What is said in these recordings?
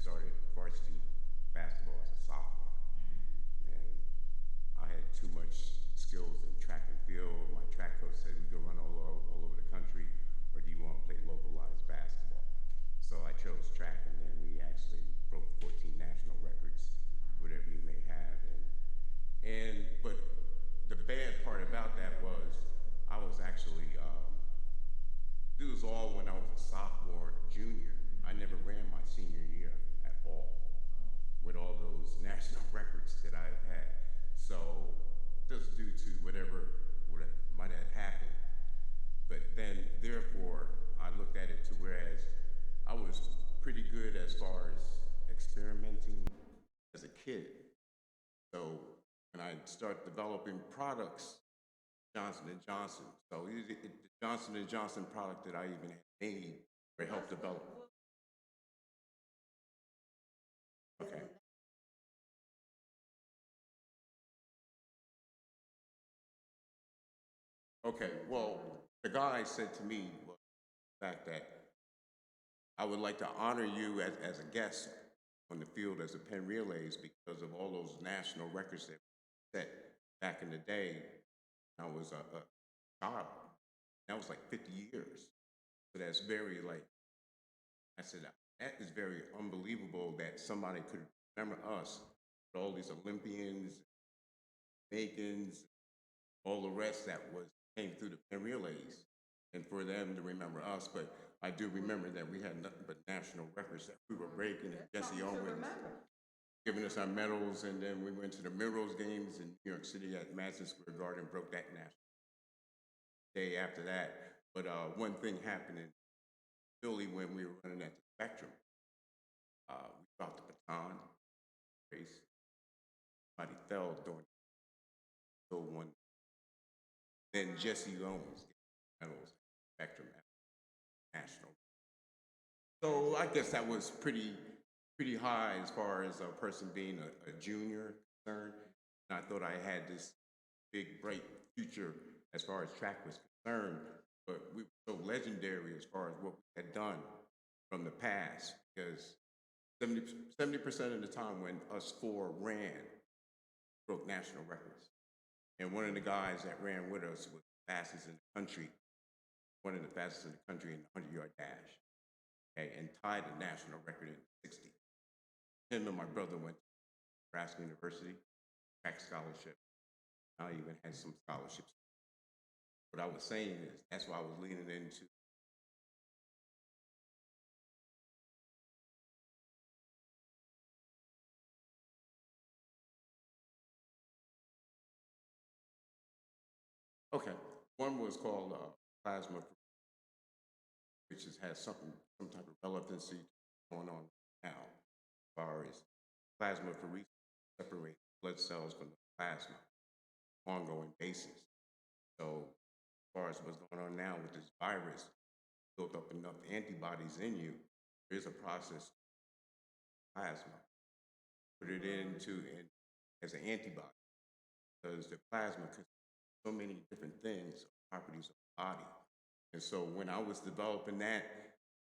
started varsity basketball as a sophomore, and I had too much skills in track and field. My track coach said we could run all over the country, or do you want to play localized basketball? So I chose track, and then we actually broke 14 national records, whatever you may have. But the bad part about that was I was actually this was all when I was a sophomore, junior. I never ran my senior year at all with all those national records that I've had. So just due to what might have happened. But then, therefore, I looked at it to whereas I was pretty good as far as experimenting as a kid. So when I start developing products, Johnson and Johnson. So the Johnson and Johnson product that I even made or helped develop. Okay. Okay. Well, the guy said to me was the fact that I would like to honor you as a guest on the field as a Penn Relays because of all those national records that we set back in the day. I was a child. That was like 50 years. So that's very like I said, that is very unbelievable that somebody could remember us, all these Olympians, Jamaicans, all the rest that was came through the Penn Relays, and for them to remember us. But I do remember that we had nothing but national records that we were breaking, and Jesse Owens giving us our medals, and then we went to the Mirrors games in New York City at Madison Square Garden, broke that national day after that. But one thing happened in Philly when we were running at the Spectrum. We dropped the baton race. Somebody fell during the one. Then Jesse Owens get medals Spectrum National. So I guess that was pretty high as far as a person being a junior concerned. And I thought I had this big bright future as far as track was concerned, but we were so legendary as far as what we had done from the past because 70% of the time when us four ran, broke national records. And one of the guys that ran with us was the fastest in the country, one of the fastest in the country in the 100-yard dash, okay, and tied the national record in 60. Him and my brother went to Nebraska University, track scholarship. I even had some scholarships. What I was saying is that's why I was leaning into. Okay, one was called plasma, which has some type of relevancy going on now, as far as plasma for research separate blood cells from the plasma ongoing basis. So as far as what's going on now with this virus, built up enough antibodies in you, there's a process plasma, put it as an antibody because the plasma contains so many different things, properties of the body. And so when I was developing that,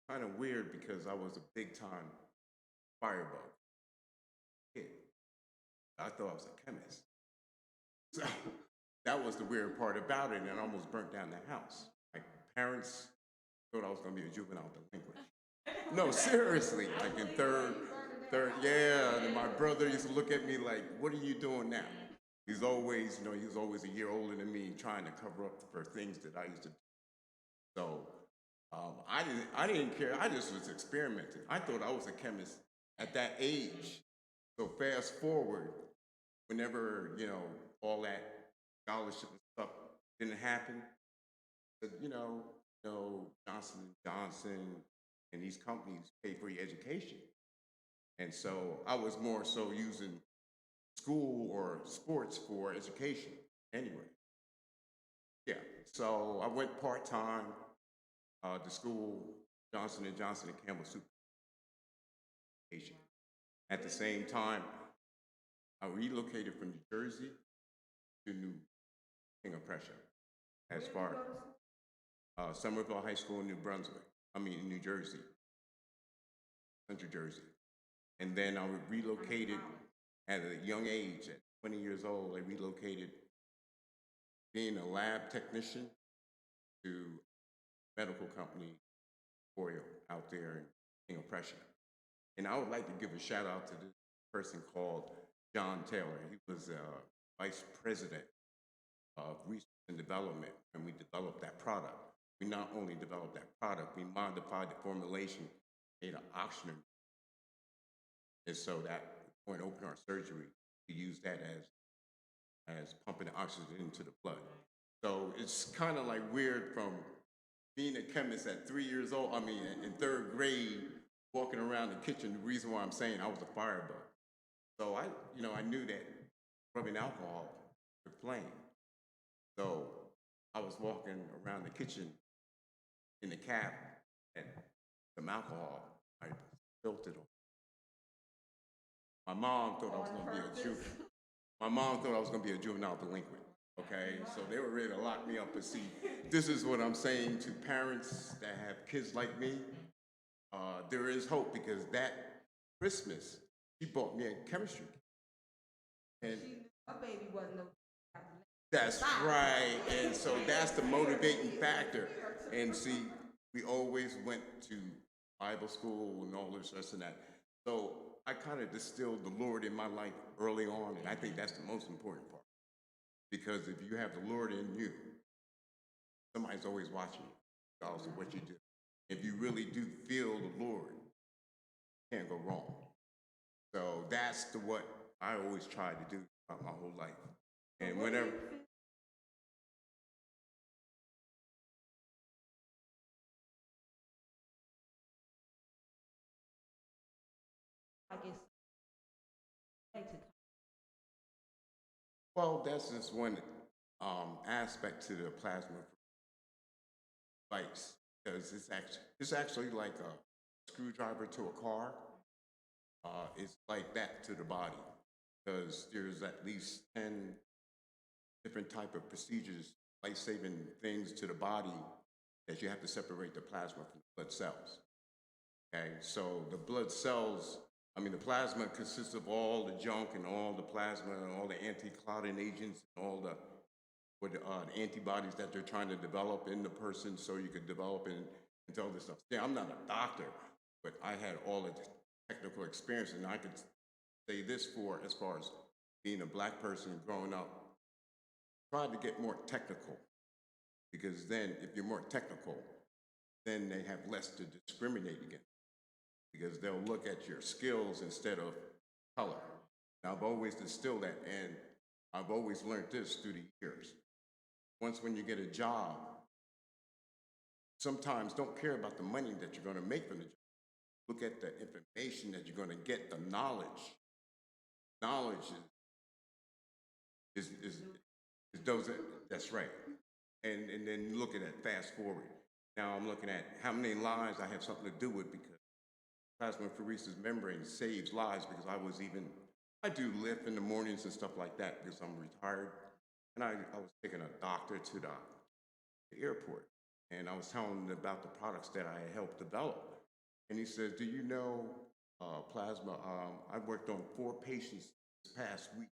kind of weird because I was a big time firebug kid. I thought I was a chemist. So that was the weird part about it, and I almost burnt down the house. My parents thought I was gonna be a juvenile delinquent. No, seriously, like in yeah. And my brother used to look at me like, "What are you doing now?" He was always a year older than me, trying to cover up for things that I used to do. So I didn't care. I just was experimenting. I thought I was a chemist at that age. So fast forward, whenever all that scholarship and stuff didn't happen, but Johnson and Johnson and these companies pay for your education, and so I was more so using school or sports for education anyway. Yeah, so I went part time to school, Johnson and Johnson and Campbell Soup Education. At the same time, I relocated from New Jersey to New King of Prussia as far Somerville High School in New Brunswick. I mean, in New Jersey, Central Jersey. And then I relocated at a young age, at 20 years old. I relocated being a lab technician to medical company Royal out there in King of Prussia. And I would like to give a shout out to this person called John Taylor. He was vice president of research and development, and we developed that product. We not only developed that product, we modified the formulation, made an oxygen, and so that when open heart surgery, we use that as pumping the oxygen into the blood. So it's kind of like weird from being a chemist at 3 years old. I mean, in third grade, walking around the kitchen. The reason why I'm saying I was a firebug. So I knew that rubbing alcohol could flame. So I was walking around the kitchen in the cab and some alcohol. I spilled it on. My mom thought I was going to be a juvenile. My mom thought I was going to be a juvenile delinquent. Okay, so they were ready to lock me up. But see, this is what I'm saying to parents that have kids like me. There is hope because that Christmas she bought me a chemistry, and a baby wasn't no. That's right, and so that's the motivating factor. And see, we always went to Bible school and all this and that. So I kind of distilled the Lord in my life early on, and I think that's the most important part. Because if you have the Lord in you, somebody's always watching you, regardless of what you do. If you really do feel the Lord, you can't go wrong. So that's what I always tried to do throughout my whole life. And whenever I guess well, that's just one aspect to the plasma device because it's actually like a screwdriver to a car. It's like that to the body because there's at least 10 different type of procedures, life-saving things to the body that you have to separate the plasma from the blood cells. Okay, so the blood cells, I mean, the plasma consists of all the junk and all the plasma and all the anti-clotting agents and all the antibodies that they're trying to develop in the person so you could develop and all this stuff. Yeah, I'm not a doctor, but I had all the technical experience, and I could say this for as far as being a black person growing up, try to get more technical because then if you're more technical, then they have less to discriminate against because they'll look at your skills instead of color. Now, I've always distilled that, and I've always learned this through the years. Once when you get a job, sometimes don't care about the money that you're going to make from the job. Look at the information that you're going to get, the knowledge. Knowledge is those, that's right. And then look at that, fast forward. Now I'm looking at how many lives I have something to do with because plasmapheresis membrane saves lives because I do lift in the mornings and stuff like that because I'm retired. And I was taking a doctor to the airport and I was telling him about the products that I helped develop. And he says, do you know plasma? I worked on 4 patients this past week,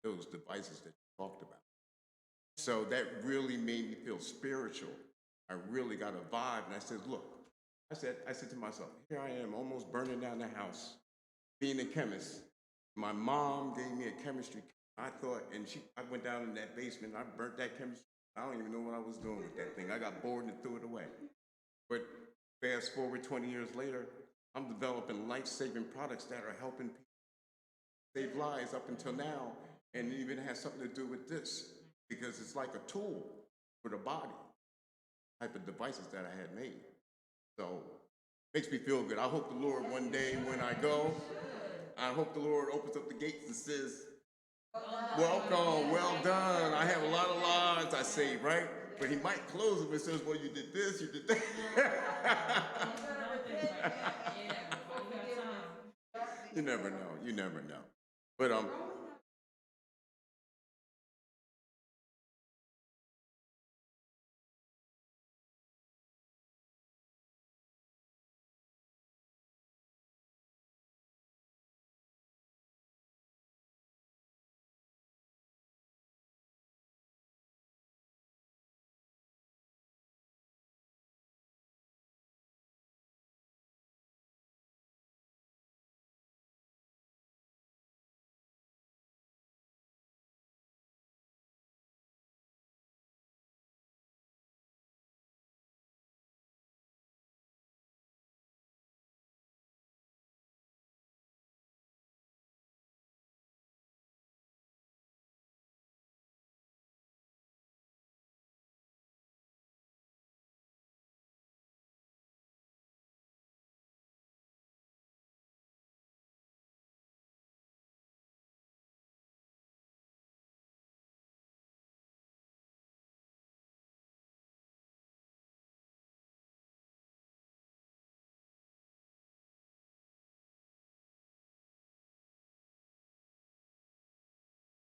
those devices that you talked about. So that really made me feel spiritual. I really got a vibe. And I said, look, I said to myself, here I am almost burning down the house, being a chemist. My mom gave me a chemistry. I thought, I went down in that basement, I burnt that chemistry. I don't even know what I was doing with that thing. I got bored and threw it away. But fast forward 20 years later, I'm developing life-saving products that are helping people save lives up until now, and it even has something to do with this because it's like a tool for the body type of devices that I had made. So makes me feel good. I hope the Lord one day when I go, I hope the Lord opens up the gates and says, welcome, well done. I have a lot of lives I saved, right? But he might close them and says, well, you did this, you did that. You never know. You never know. But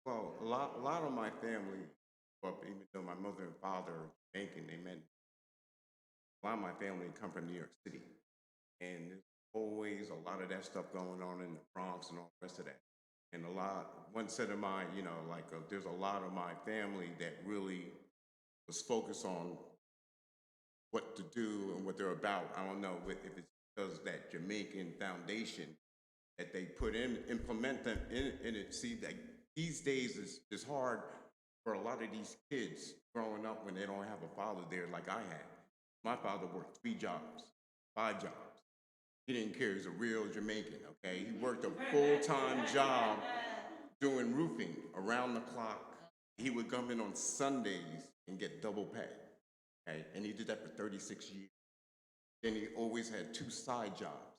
Well, a lot of my family, well, even though my mother and father are Jamaican, they meant a lot of my family come from New York City, and there's always a lot of that stuff going on in the Bronx and all the rest of that. And one set of my, there's a lot of my family that really was focused on what to do and what they're about. I don't know if it's because that Jamaican foundation that they put in, implement them in it. See, that these days is hard for a lot of these kids growing up when they don't have a father there like I had. My father worked 3 jobs, 5 jobs. He didn't care. He's a real Jamaican, okay? He worked a full-time job doing roofing around the clock. He would come in on Sundays and get double pay, okay? And he did that for 36 years. Then he always had 2 side jobs.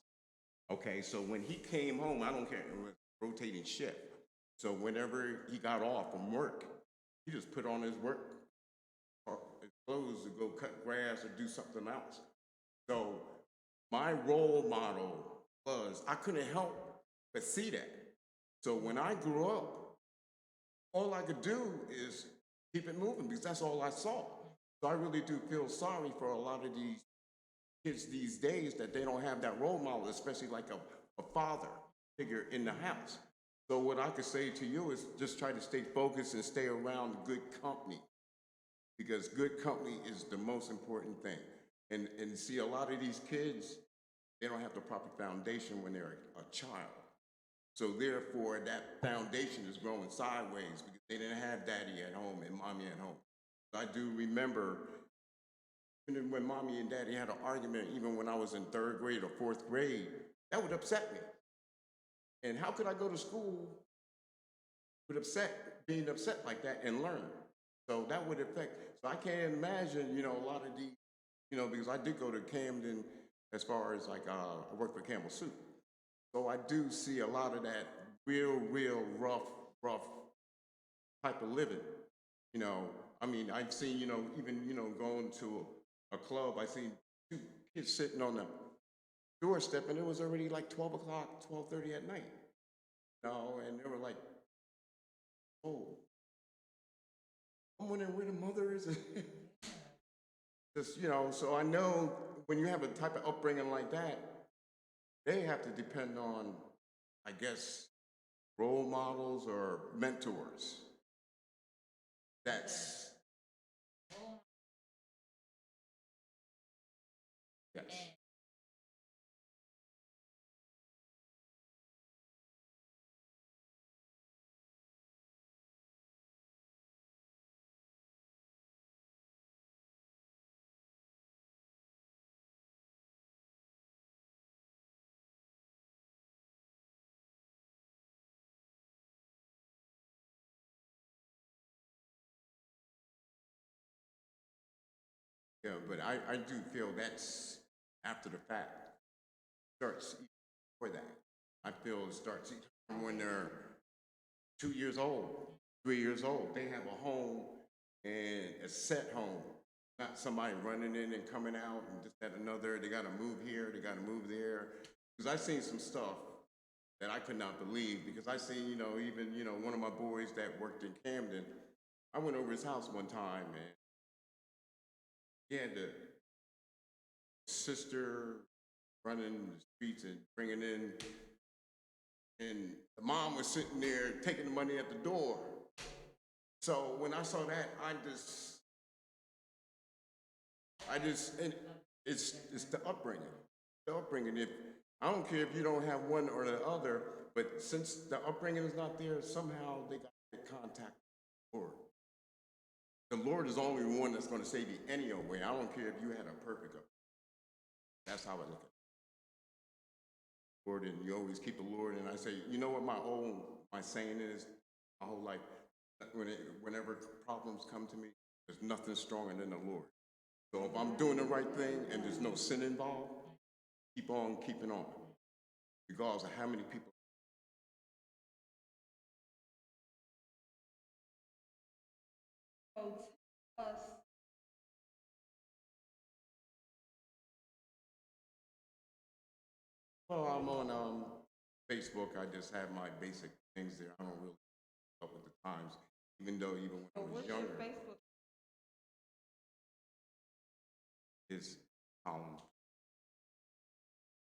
Okay, so when he came home, I don't care, it was rotating shift. So whenever he got off from work, he just put on his work or his clothes to go cut grass or do something else. So my role model was I couldn't help but see that. So when I grew up, all I could do is keep it moving because that's all I saw. So I really do feel sorry for a lot of these kids these days that they don't have that role model, especially like a father figure in the house. So what I could say to you is just try to stay focused and stay around good company because good company is the most important thing. And see, a lot of these kids, they don't have the proper foundation when they're a child. So therefore, that foundation is growing sideways because they didn't have daddy at home and mommy at home. I do remember when mommy and daddy had an argument, even when I was in 3rd grade or 4th grade, that would upset me. And how could I go to school with being upset like that and learn? So that would affect. So I can't imagine, a lot of these, because I did go to Camden as far as like I worked for Campbell Soup. So I do see a lot of that real rough type of living. You know, I mean, I've seen, even, going to a club, I seen 2 kids sitting on the doorstep and it was already like 12 o'clock, 12:30 at night. And they were like, oh, I'm wondering where the mother is. Just, so I know when you have a type of upbringing like that, they have to depend on, I guess, role models or mentors. That's, yes. Yeah, but I do feel that's after the fact. Starts for that. I feel it starts when they're 2 years old, 3 years old. They have a home and a set home, not somebody running in and coming out and this, that, another. They got to move here, they got to move there. Because I seen some stuff that I could not believe. Because I seen, even one of my boys that worked in Camden. I went over his house one time and he had the sister running the streets and bringing in, and the mom was sitting there taking the money at the door. So when I saw that, and it's the upbringing. The upbringing. If I don't care if you don't have one or the other, but since the upbringing is not there, somehow they got to contact the Lord. The Lord is the only one that's going to save you any old way. I don't care if you had a perfect upbringing. That's how I look at it. Lord, and you always keep the Lord. And I say, you know what my saying is, my whole life. Whenever problems come to me, there's nothing stronger than the Lord. So if I'm doing the right thing and there's no sin involved, keep on keeping on, regardless of how many people. Well, I'm on Facebook. I just have my basic things there. I don't really up with the times. Even when I So was what's your younger, Facebook? is Colin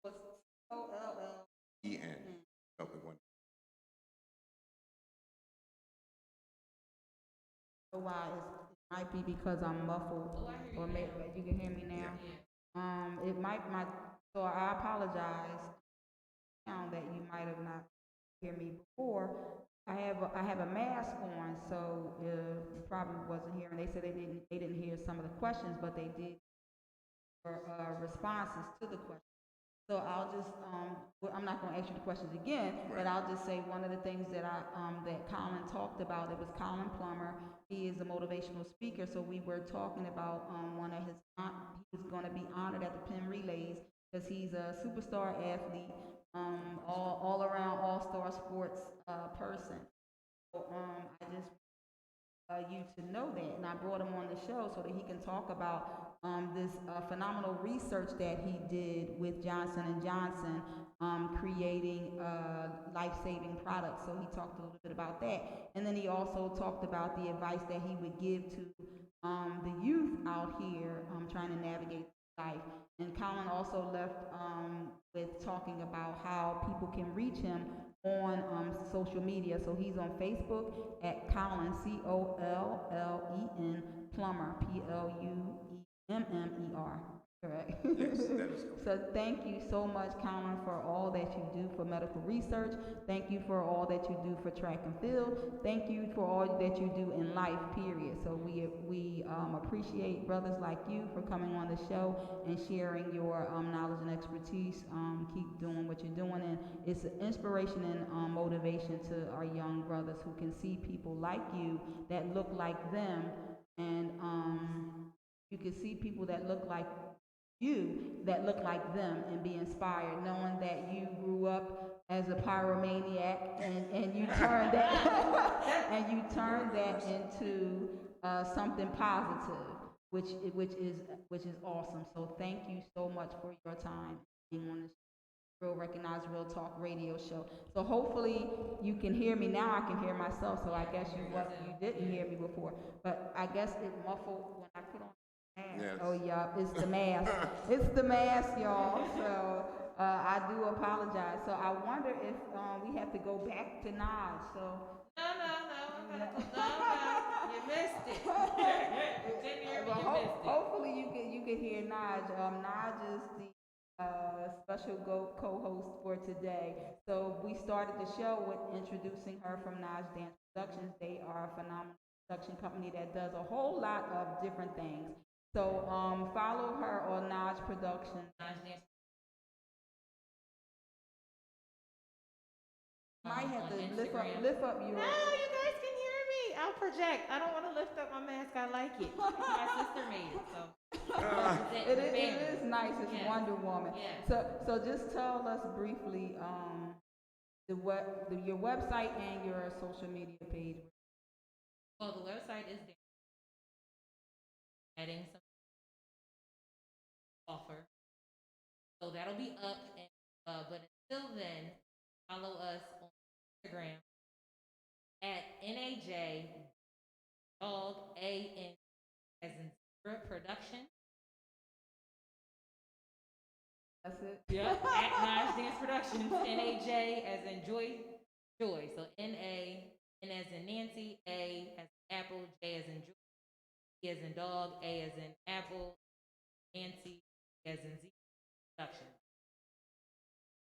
What's OLL? EN up with one. Why it might be because I'm muffled, or maybe you can hear me now. Yeah. It might my so I apologize now that you might have not hear me before. I have a mask on, so you probably wasn't hearing. They said they didn't hear some of the questions, but they did hear responses to the questions. So I'll just, well, I'm not going to ask you the questions again, but Right. I'll just say one of the things that Colin talked about. It was Colin Plummer. He is a motivational speaker. So we were talking about one of his. He was going to be honored at the Penn Relays because he's a superstar athlete, all around all star sports person. So I just you to know that. And I brought him on the show so that he can talk about this phenomenal research that he did with Johnson and Johnson, creating life-saving products. So he talked a little bit about that, and then he also talked about the advice that he would give to the youth out here trying to navigate life. And Colin also left with talking about how people can reach him on social media. So he's on Facebook at Colin, Collen, Plummer, Plummer. Correct. Yes, that is correct. So thank you so much, Colin, for all that you do for medical research. Thank you for all that you do for track and field. Thank you for all that you do in life, period. So we appreciate brothers like you for coming on the show and sharing your knowledge and expertise. Keep doing what you're doing, and it's an inspiration and motivation to our young brothers who can see people like you that look like them, and you can see people that look like you that look like them and be inspired, knowing that you grew up as a pyromaniac and you turned that and you turned that into something positive, which is awesome. So thank you so much for your time being on this Real Recognized Real Talk radio show. So hopefully you can hear me now. I can hear myself. So I guess you didn't hear me before, but I guess it muffled when I put on the mask. Yes. Oh yeah, it's the mask. It's the mask, y'all. So I do apologize. So I wonder if we have to go back to Naj. So No, no, no, I'm gonna go. No, no, you missed it. You didn't hear me. well, You missed it. hopefully you can hear Naj. Naj is the special co-host for today. So we started the show with introducing her from Naj Dance Productions. They are a phenomenal production company that does a whole lot of different things. So follow her on Naj Productions. Nice dance. Might have On to Instagram. lift up your. No, you guys can hear me. I'll project. I don't want to lift up my mask. I like it. My sister made it, so It is nice. It's Yes. Wonder Woman. Yes. So just tell us briefly your website and your social media page. Well, the website is there. Adding some offer, so that'll be up. And but until then, follow us on Instagram at NAJ Dog AN as in zebra production. That's it. Yep. At Naj Dance Productions. NAJ as in joy. So N as in Nancy, A as in apple, J as in joy, E as in dog, A as in apple, Nancy as in Z production.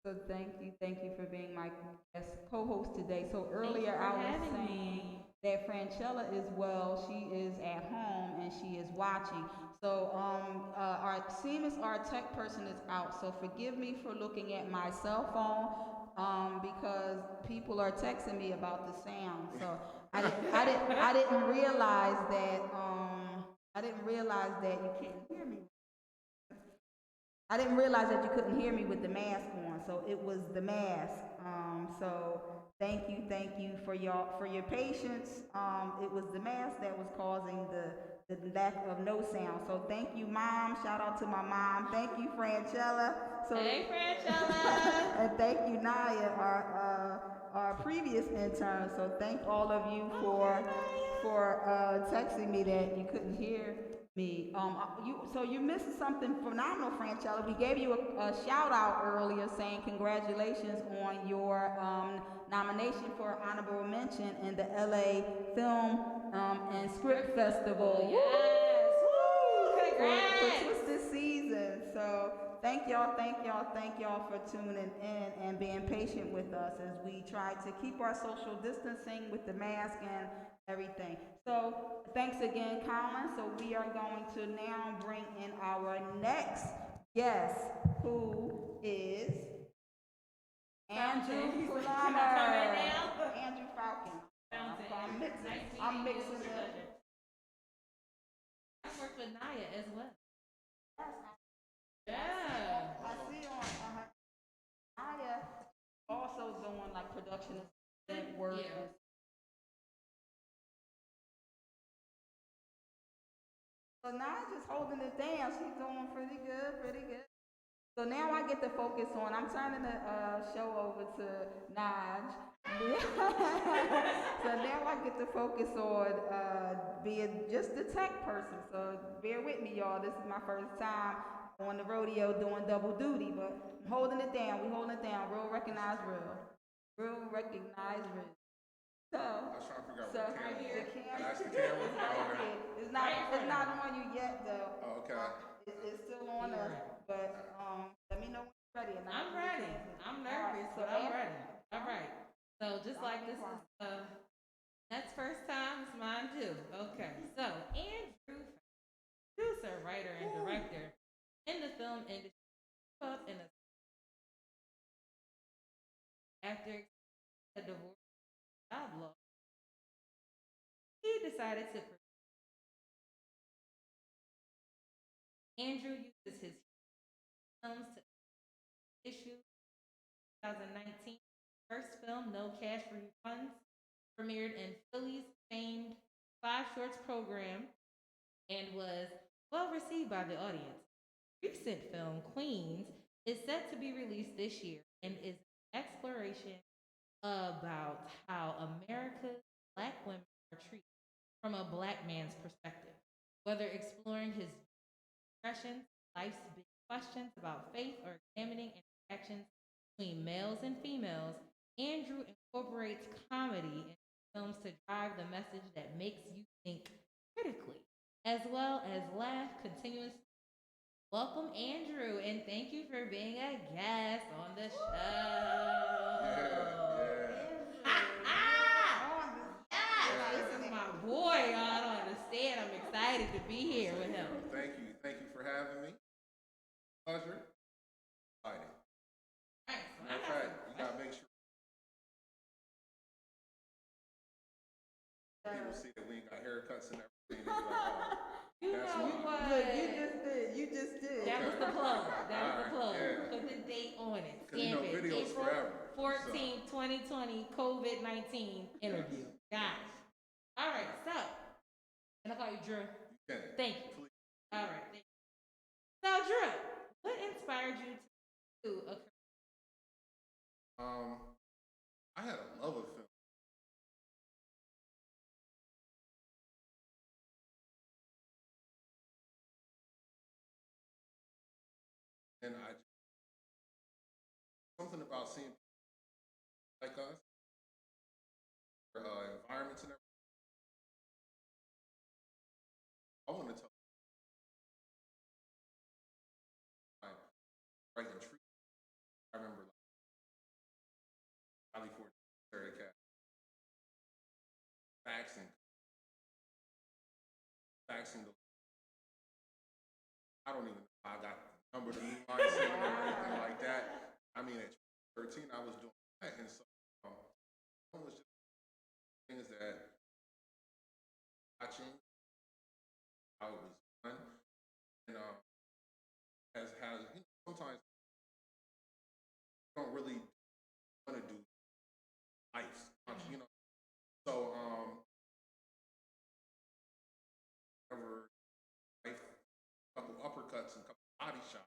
So thank you for being my guest co-host today. So Thank you earlier for I was having saying me. that Franchella is well. She is at home and she is watching. So our Seamus, our tech person, is out. So forgive me for looking at my cell phone because people are texting me about the sound. So I didn't realize that you can't hear me. I didn't realize that you couldn't hear me with the mask on, so it was the mask. So thank you for your patience. It was the mask that was causing the lack of no sound. So thank you, Mom. Shout out to my mom. Thank you, Franchella. So Hey, Franchella. and thank you, Naya, our previous intern. So thank all of you for texting me that you couldn't hear me. So you missed something phenomenal, Franchella. We gave you a shout out earlier, saying congratulations on your nomination for honorable mention in the LA Film and Script Festival. Yes. Woo! For Congrats. Twisted Season. So thank y'all for tuning in and being patient with us as we try to keep our social distancing with the mask and everything. So thanks again, Colin. So we are going to now bring in our next guest, who is Andrew Can I Plummer. come in now? Andrew Falcon. Fountain. I'm mixing. Nice meeting I'm you. mixing It's a it. pleasure. I worked with Naya as well. Yeah. I see on Aya also doing like production assistant work. Yeah. So now just holding it down. She's doing pretty good, pretty good. So now I get to focus on. I'm turning the show over to Naj. So now I get to focus on being just the tech person. So bear with me, y'all. This is my first time on the rodeo doing double duty, but I'm holding it down. We holding it down. Real recognize real. Real recognize real. So, I was trying to figure out so what camera. the camera. That's the camera? It's right Oh, okay. here. It's not on you yet though. Oh, okay. It's still on us, but let me know when you're ready. And I'm ready. I'm nervous, but I'm ready. All right. So just like this is that's first time, it's mine too. Okay. So Andrew, producer, writer, and director in the film industry, grew up in a after a divorce job loss, he decided to. Andrew uses his films to issue 2019 first film, No Cash Refunds, premiered in Philly's famed Five Shorts program and was well received by the audience. Recent film, Queens, is set to be released this year and is an exploration about how America's black women are treated from a black man's perspective, whether exploring his expressions, life's big questions about faith, or examining interactions between males and females. Andrew incorporates comedy in films to drive the message that makes you think critically, as well as laugh continuously. Welcome, Andrew, and thank you for being a guest on the show. Yes, this is my boy. Y'all don't understand. I'm excited to be here with him. Thank you. Thank you for having me. Pleasure. Exciting. Thanks. Matter of fact, you gotta make sure people see that we ain't got haircuts and everything. They be like, oh, You that's know why. what? Look, you just did. That was the plug. That was the plug. Yeah. Put the date on it. 'Cause you know, Stamp it. video's April forever, 14, 2020, COVID-19 interview. Got it. All right, so, can I call you Drew? You can. Thank you. Please. All right, thank you. So, Drew, what inspired you to do a career? I had a love of film. And something about seeing people like us, environments and everything. I want to tell like writing trees. I remember like Valley Ford Area Cat faxing the I don't even know how I got the number to new line saving or anything like that. I mean at 13 I was doing that and so it was just things that watching how it was done and has you know, sometimes you don't really want to do life, you know. So ever life, a couple uppercuts and a couple body shots.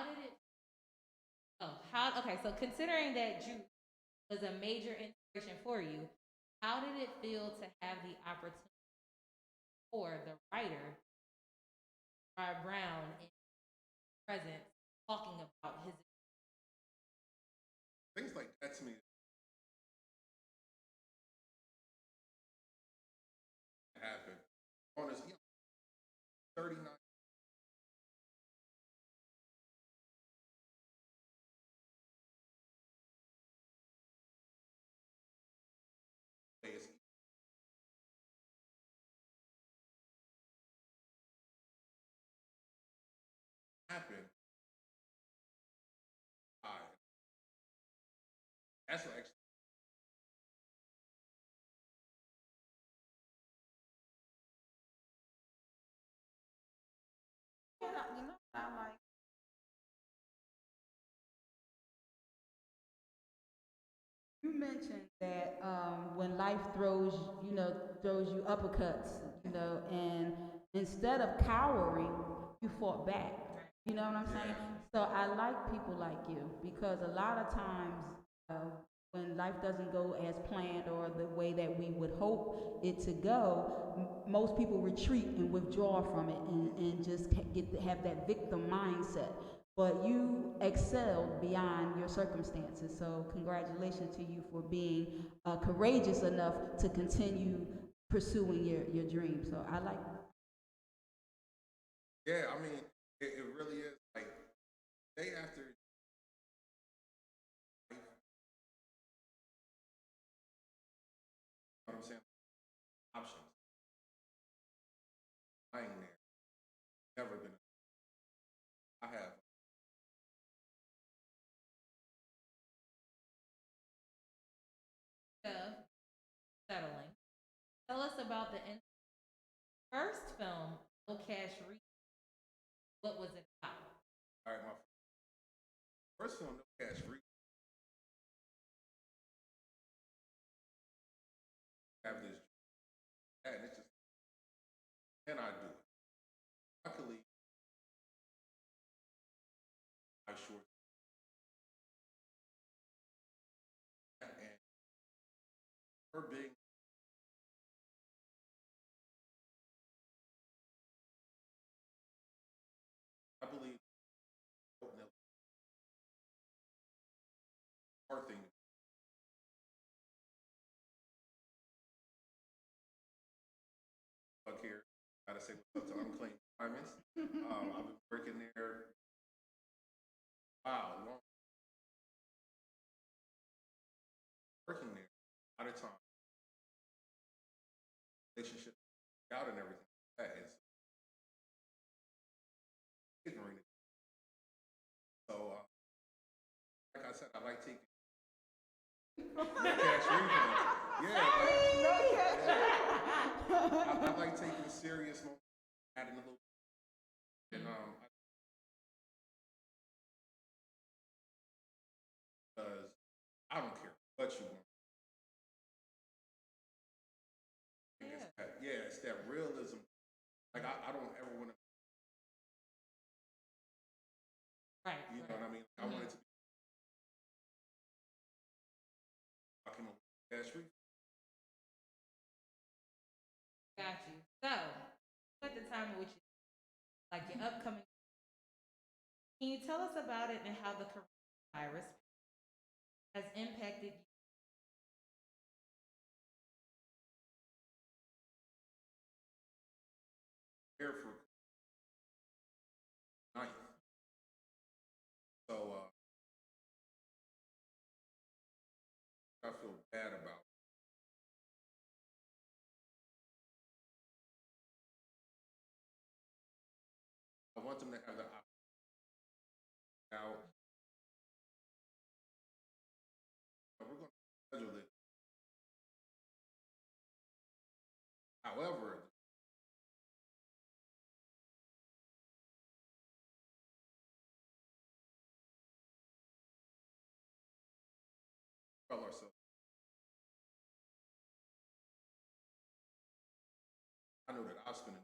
How did it? Oh, how? Okay, so considering that Juice was a major inspiration for you, how did it feel to have the opportunity for the writer, Rod Brown, in presence, talking about his? Things like that to me happen. On his 39 days happen. That's what actually. You know what I like? You mentioned that when life throws, throws you uppercuts, and instead of cowering, you fought back. You know what I'm saying? Yeah. So I like people like you because a lot of times uh, when life doesn't go as planned or the way that we would hope it to go, most people retreat and withdraw from it and just have that victim mindset. But you excelled beyond your circumstances. So congratulations to you for being courageous enough to continue pursuing your dream. So I like. Yeah, I mean, it really is like day after life, you know what I'm saying? Options lying there. Never been. I have. Of settling. Tell us about the first film, No Cash Re. What was it about? All right, my first film, No Cash Free, have this, and it's just, can I do it? Luckily, I short and her being, I believe, the hard thing. Fuck here, gotta say what's up to Unclaimed Diamonds. I've been working there. Wow, long working there. A lot of time, relationship out and everything. That is ignorant. So, like I said, I like taking cash refunds. Yeah, I like taking serious moments, adding a little, and because I don't care what you want. Yeah. Yeah, it's that realism. Like I don't ever want to, Right. you know Right. what I mean? I want it to be. I came up with cash refund. Got you. So, at the time in which you like your upcoming, can you tell us about it and how the coronavirus has impacted you? Here for ninth. So I feel bad about. I want them to have the option out. We're going to schedule it. However, tell ourselves. I know that I'll spend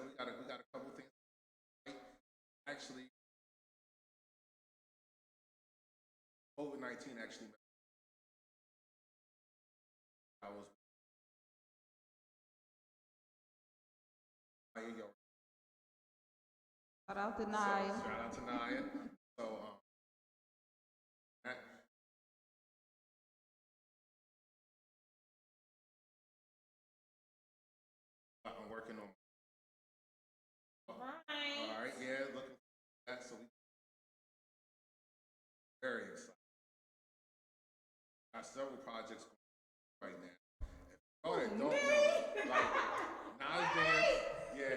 said, we got a couple things. Actually, COVID-19 actually. I was. Yo, Shout out to so, Naya. shout out to Naya. So that, I'm working on. Right. All right, yeah, looking for that. So we very excited. Got several projects going right now. Oh, that don't know. Like Nas dance, yeah.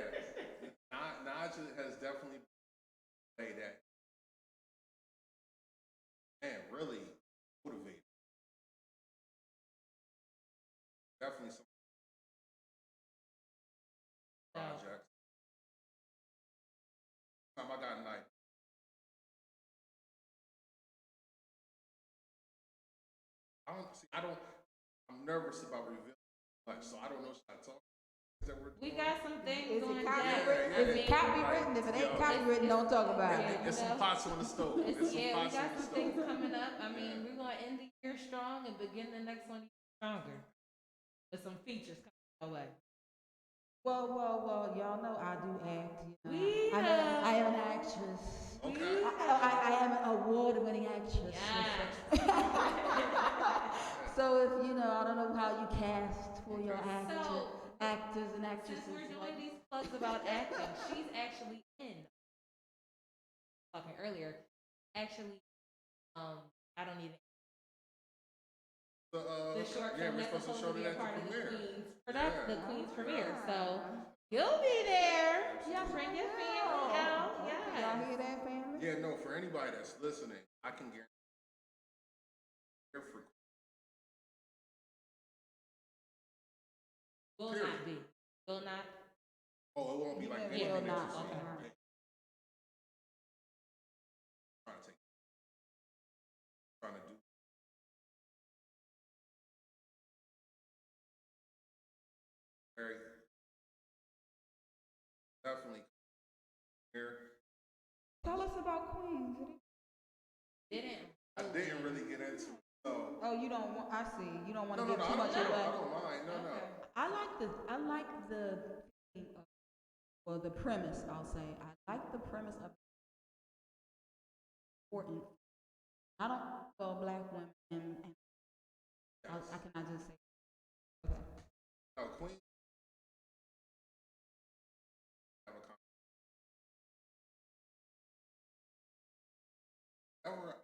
Nas has definitely played that and really motivated. Definitely some projects. Time I got a night. I don't I'm nervous about revealing much, so I don't know should I talk that we're We doing. got some things Is on it deck. copywritten? Yeah, Is it copywritten? If it ain't copywritten, don't talk about it. It's some pots on the stove. It's some Yeah, we pots got on the some stove. things coming up. I mean, Yeah. we're gonna end the year strong and begin the next one even stronger with some features coming our way. Well, y'all know I do act. You know. We I am an actress. Okay. I am an award-winning actress. Yes. So if you know, I don't know how you cast for your So, actors and actresses. since we're doing these plugs about acting, she's actually in talking earlier. Actually, I don't even the short yeah, film we're that's supposed to show supposed to be that a at part the of the premiere. Queen's Yeah. the Queen's premiere. So you'll be there. Yes, bring your family out. Y'all Yes. hear that, family? Yeah, no, for anybody that's listening, I can guarantee for Will Period. not be. Will not. it won't be like Yeah, anything will that not. you see. Okay. Trying to take trying to do very definitely here. Tell us about Queens. Didn't. I didn't really get into it. So Oh, you don't want. I see. You don't want no, to no, give no, too much I away. don't mind. No, no. I like the well the premise. I'll say I like the premise of important. I don't well black women and I cannot just say okay. No, Queen have a ever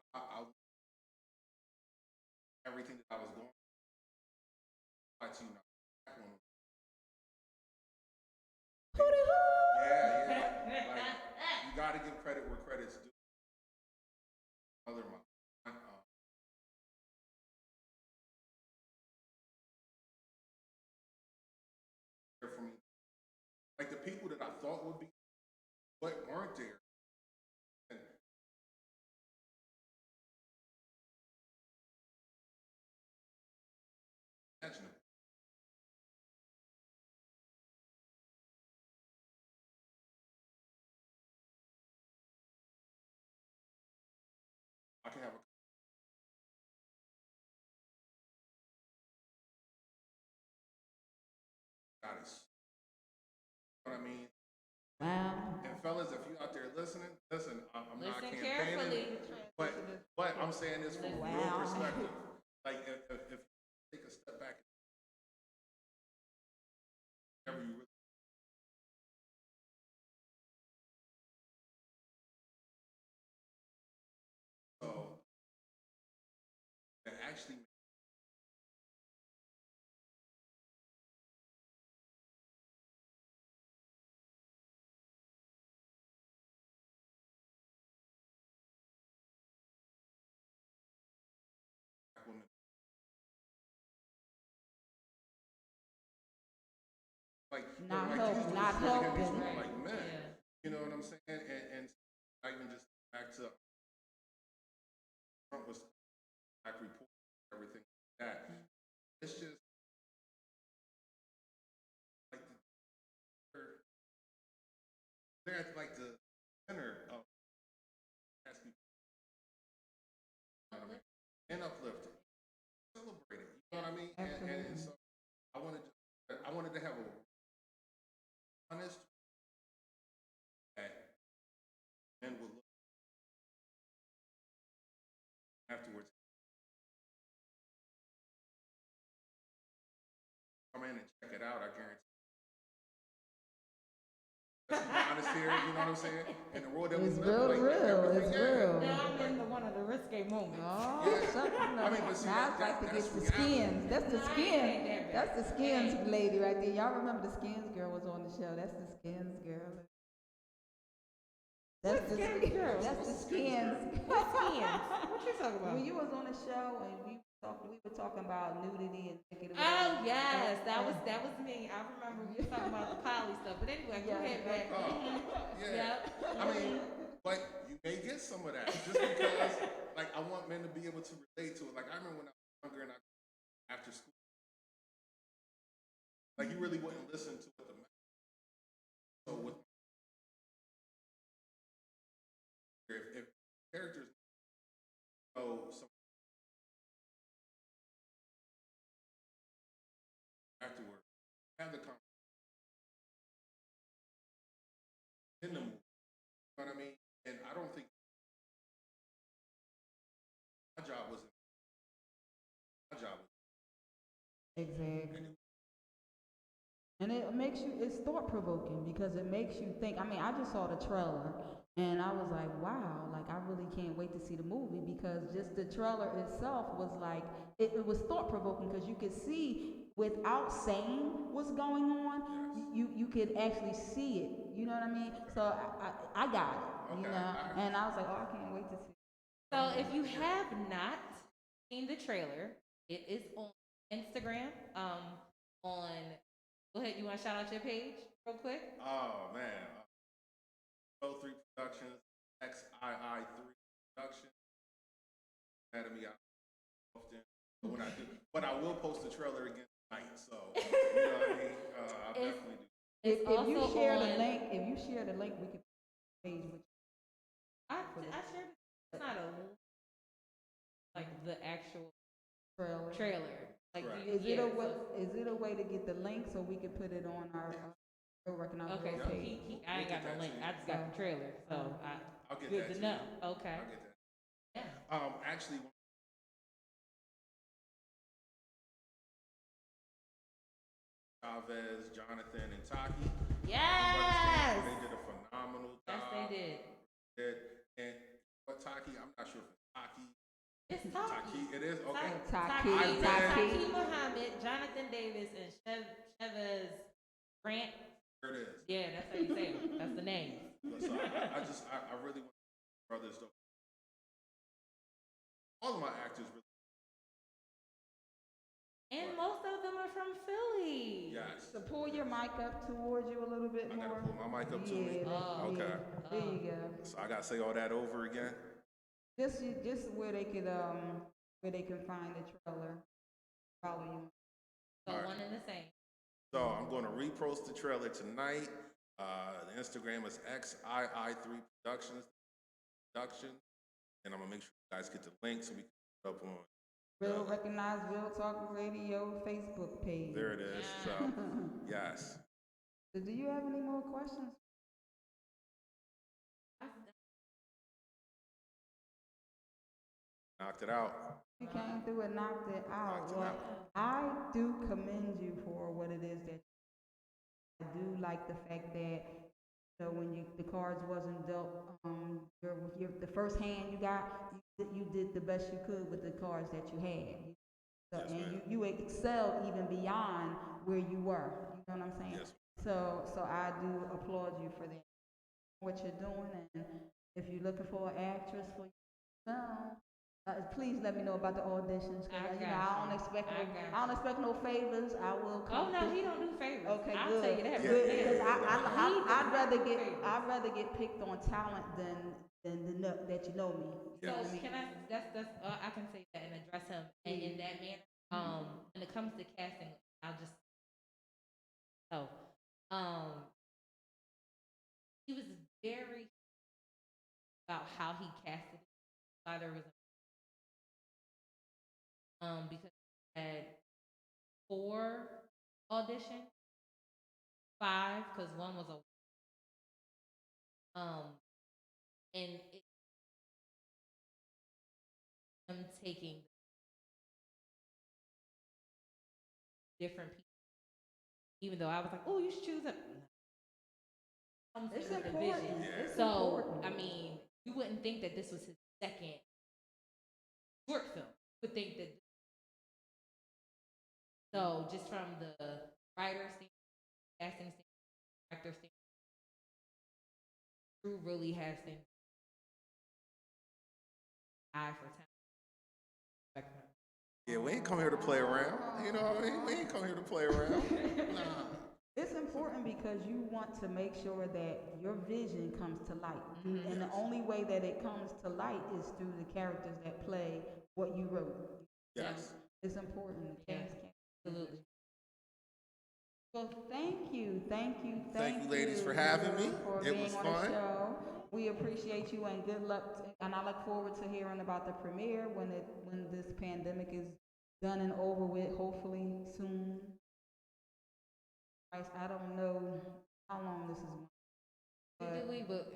everything that I was going to you know. Black woman. Yeah. Like you gotta give credit where credit's due. Mother, there for me. Like the people that I thought would be, but weren't there. And imaginable. I can have a goddess. You know what I mean? Wow. And fellas, if you out there listening, listen. I'm not Listen campaigning, carefully. but I'm saying this from Wow. real perspective. Like if you take a step back, whenever you really so that actually black women Not like help, these not dudes really hit me helping. more like men. Yeah. You know what I'm saying? And I even just back to Trump was like report everything like that. It's just like they're at like the center of asking, you know what I mean? And uplifting, celebrating. You know what I mean? And so I wanted to have a honest that men would look afterwards. Come in and check it out. I guarantee. Let's be honest here. You know what I'm saying? In the world that we It's live, real, everything, it's yeah. real. Now I'm in one of the risque moments. Oh, Yeah. something. I mean, but see, now it's like to that's get the reality. skins. That's the No, it skin. ain't that bad. That's the skins lady right there. Y'all remember the skins girl was on the show. That's the skins girl. That's the Skins girl? That's the skins. What skins? What you talking about? When you was on the show and we were talking about nudity and naked. Oh yes, that was me. I remember we were talking about the poly stuff. But anyway, go ahead, back. Yeah. Yep. I mean, like you may get some of that just because, like, I want men to be able to relate to it. Like I remember when I was younger and after school, like you really wouldn't listen to what the so with if characters know some afterward, have the conversation in the movie. You know what I mean? And I don't think my job was Exactly. And it makes you, it's thought provoking because it makes you think. I mean, I just saw the trailer and I was like, wow, like I really can't wait to see the movie because just the trailer itself was like, it was thought provoking because you could see without saying what's going on, you could actually see it. You know what I mean? So I got it, you Okay. know, and I was like, oh, I can't wait to see it. So if you have not seen the trailer, it is on Instagram. On go ahead, you want to shout out your page real quick? Oh man, 03 Productions, XII3 Productions, Academy out often. But when I do, but I will post the trailer again tonight. So you know what I mean. I'll definitely do. It's If you also share on, the link, we could page with I shared it. It's not a like the actual trailer. trailer. Like Correct. do you, Is it a yeah, way? so- Is it a way to get the link so we can put it on our recognized Okay, world so page? I ain't got no link. I just got the trailer, so I'll get good that to to know. you. Okay. I'll get that. Yeah. Actually, Chavez, Jonathan, and Taki. Yes. They did a phenomenal job. Yes, they did. And but Taki, I'm not sure if it's Taki. It's Taki. It is okay. Taki. Taki Muhammad, Jonathan Davis, and Chavez Grant. There it is. Yeah, that's how you say it. That's the name. So I really want brothers though. All of my actors really. And most of them are from Philly. Yes. So pull your mic up towards you a little bit I more. gotta pull my mic up to me. Oh. Okay. There you go. So I gotta say all that over again. Just where they could where they can find the trailer, follow you. So All right. one and the same. So I'm going to repost the trailer tonight. The Instagram is XII3 Productions, and I'm gonna make sure you guys get the link so we can put it up on. Real Recognized Real Talk Radio Facebook page. There it is. So yes. So do you have any more questions? Knocked it out. You came through and knocked it out. Knocked it Well, out. I do commend you for what it is that I do like the fact that when the cards wasn't dealt, the first hand you got, you did the best you could with the cards that you had. So, Yes, and ma'am. you excelled even beyond where you were. You know what I'm saying? Yes. So I do applaud you for that. What you're doing, and if you're looking for an actress for your film, please let me know about the auditions. I Cause got I don't you. expect I no, got I don't expect no favors. I will Oh come. no, through. he don't do favors. Okay, I'll good. tell you that. Yeah, Good, yeah, because yeah. I'd rather get picked on talent than that you know me. You So know what I mean? can I? That's I can say that and address him in that manner. When it comes to casting, I'll just so he was very about how he casted it. Why there was because he had 4 auditions, 5 because one was a and it, him taking different people. Even though I was like, oh, you should choose him. Comes It's in with the important. vision. Yeah. It's So important. I mean, you wouldn't think that this was his second short film. You would think that. So just from the writer standpoint, casting standpoint, actor standpoint, Drew really has the eye for talent. Yeah, we ain't come here to play around. You know what I mean? We ain't come here to play around. Nah. It's important because you want to make sure that your vision comes to light. And the only way that it comes to light is through the characters that play what you wrote. Yes. It's important. The Yeah, cast can't- absolutely. Well, thank you, Thank you, ladies, for having me. for It being was on the fun. show. We appreciate you and good luck. And I look forward to hearing about the premiere when this pandemic is done and over with. Hopefully soon. I don't know how long this is. Supposedly, but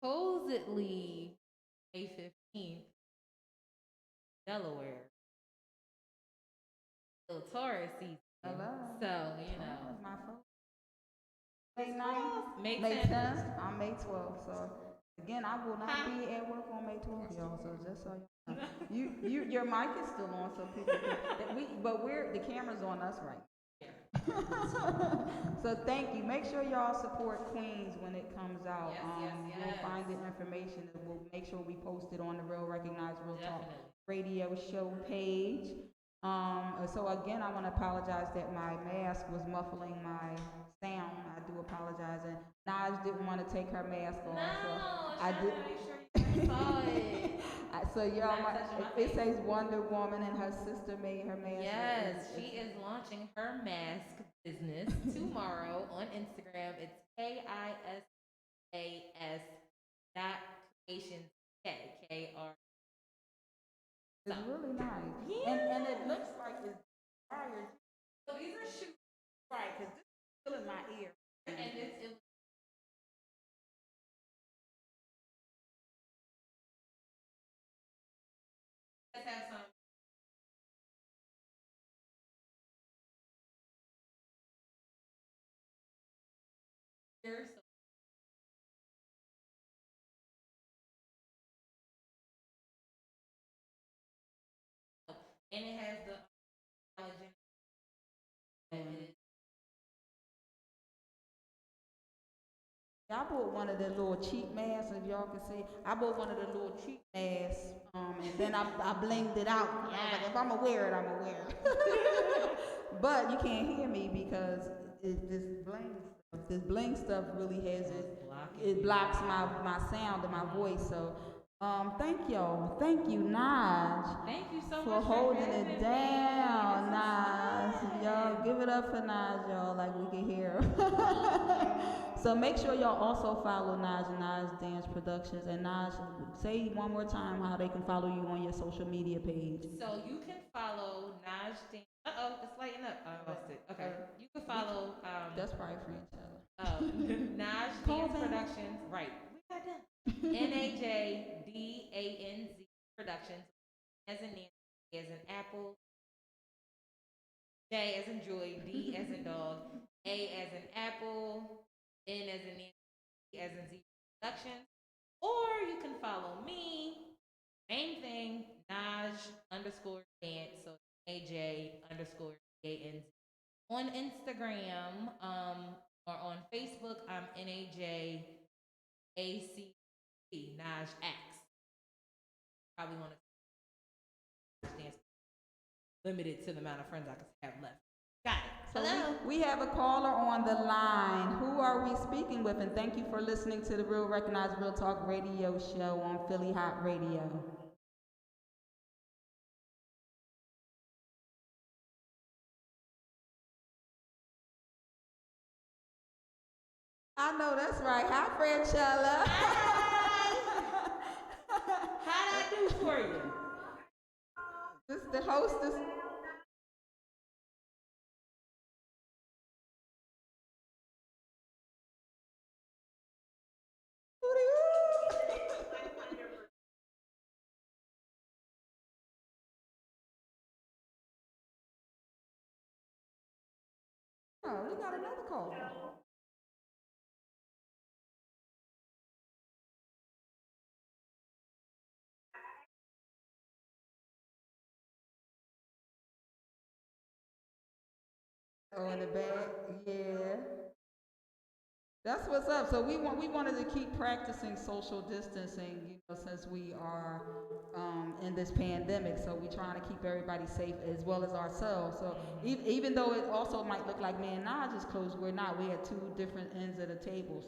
supposedly May 15th, Delaware, still Taurus season. Hello. So Oh, it's my fault. May It's 9th, close. May May 10th. 10th, I'm May 12th. So again, I will not be at work on May 12th, y'all. So just so you know, your mic is still on, so people can. But the camera's on us right. So thank you. Make sure y'all support Queens when it comes out. Yes, You'll yes. find the information. And we'll make sure we post it on the Real Recognize Real Talk Definitely. radio show page. So again, I want to apologize that my mask was muffling my sound. I do apologize. And Naj didn't want to take her mask off. No, so I I did. to make sure you guys saw it. So y'all, Not touching my it face. says Wonder Woman, and her sister made her mask. Yes, she is launching her mask business tomorrow on Instagram. It's KISAS dot creations KR. It's really nice. Yeah. And it looks like it's inspired. So these are shoes, Right, because this is still in my ear. and it does have some. Here, so, and it has the collagen. I bought one of the little cheap masks, if y'all can see. I bought one of the little cheap masks, and then I blinged it out. And I was like, if I'm gonna wear it, I'm gonna wear it. But you can't hear me because this bling stuff really has it blocks my sound and my voice. So thank y'all. Thank you, Naj. Thank you so For much holding having it me. down, This was Naj. fun. Y'all give it up for Naj, y'all, like we can hear. So make sure y'all also follow Naj and Naj Dance Productions. And Naj, say one more time how they can follow you on your social media page. So you can follow Naj Dan. It's lighting up. I lost it. Okay. You can follow That's probably franchise. Naj Call Dance back. Productions. Right. We got done. NAJDANZ Productions. As in Nancy, A as in Apple, J as in Joy, D as in dog, A as in Apple, N as in Nancy, Z as in Z Productions. Or you can follow me. Same thing, Naj underscore dance, so AJ underscore DANZ. On Instagram, or on Facebook, I'm NAJACC, Naj X. Probably want to dance limited to the amount of friends I can have left. Got it. So Hello. we have a caller on the line. Who are we speaking with? And thank you for listening to the Real Recognize Real Talk radio show on Philly Hot Radio. I know that's right. Hi, Franchella. How'd I do for you? This is the hostess. Oh, we got another call. Oh, in the back, yeah. That's what's up. So we wanted to keep practicing social distancing, since we are in this pandemic. So we trying to keep everybody safe as well as ourselves. So even though it also might look like man, nah, just closed. We're not. We at two different ends of the table.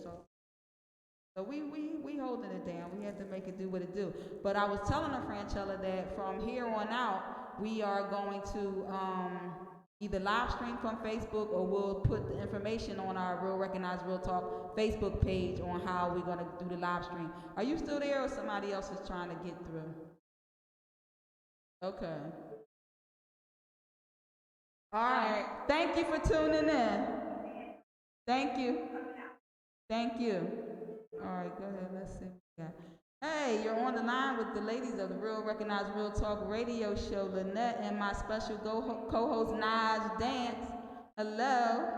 So we holding it down. We had to make it do what it do. But I was telling her, Franchella, that from here on out, we are going to either live stream from Facebook or we'll put the information on our Real Recognize Real Talk Facebook page on how we're going to do the live stream. Are you still there or somebody else is trying to get through? Okay. All right. Thank you for tuning in. Thank you. Thank you. All right, go ahead. Let's see. What we got. Hey, you're on the line with the ladies of the Real Recognize Real Talk radio show, Lynette and my special co-host Naj Dance. Hello.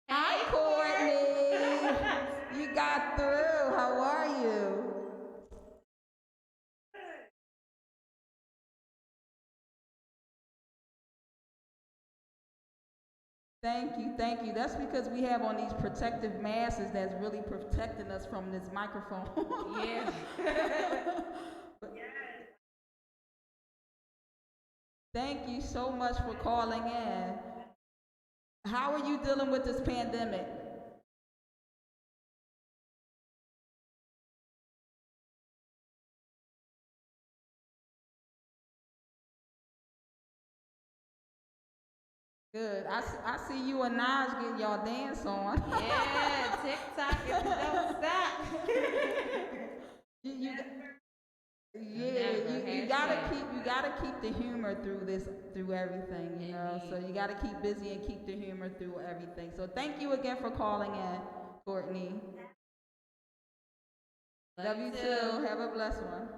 Hi, Courtney. You got through. How are you? Thank you, thank you. That's because we have on these protective masks that's really protecting us from this microphone. Yeah. Thank you so much for calling in. How are you dealing with this pandemic? Good. I see you and Naj getting y'all dance on. Yeah, TikTok if you don't stop. you, yeah, Never. you gotta keep the humor through everything, So Indeed. you gotta keep busy and keep the humor through everything. So thank you again for calling in, Courtney. Love you too. Have a blessed one.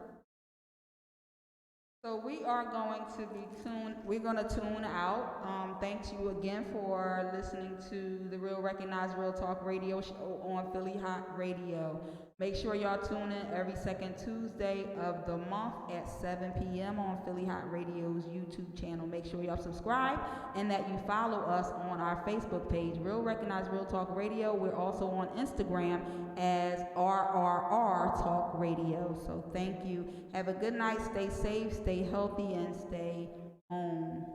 So we are going to be tuned. We're going to tune out. Thanks you again for listening to the Real Recognize Real Talk radio show on Philly Hot Radio. Make sure y'all tune in every second Tuesday of the month at 7 p.m. on Philly Hot Radio's YouTube channel. Make sure y'all subscribe and that you follow us on our Facebook page, Real Recognize Real Talk Radio. We're also on Instagram as RRR Talk Radio. So thank you. Have a good night. Stay safe, stay healthy, and stay home.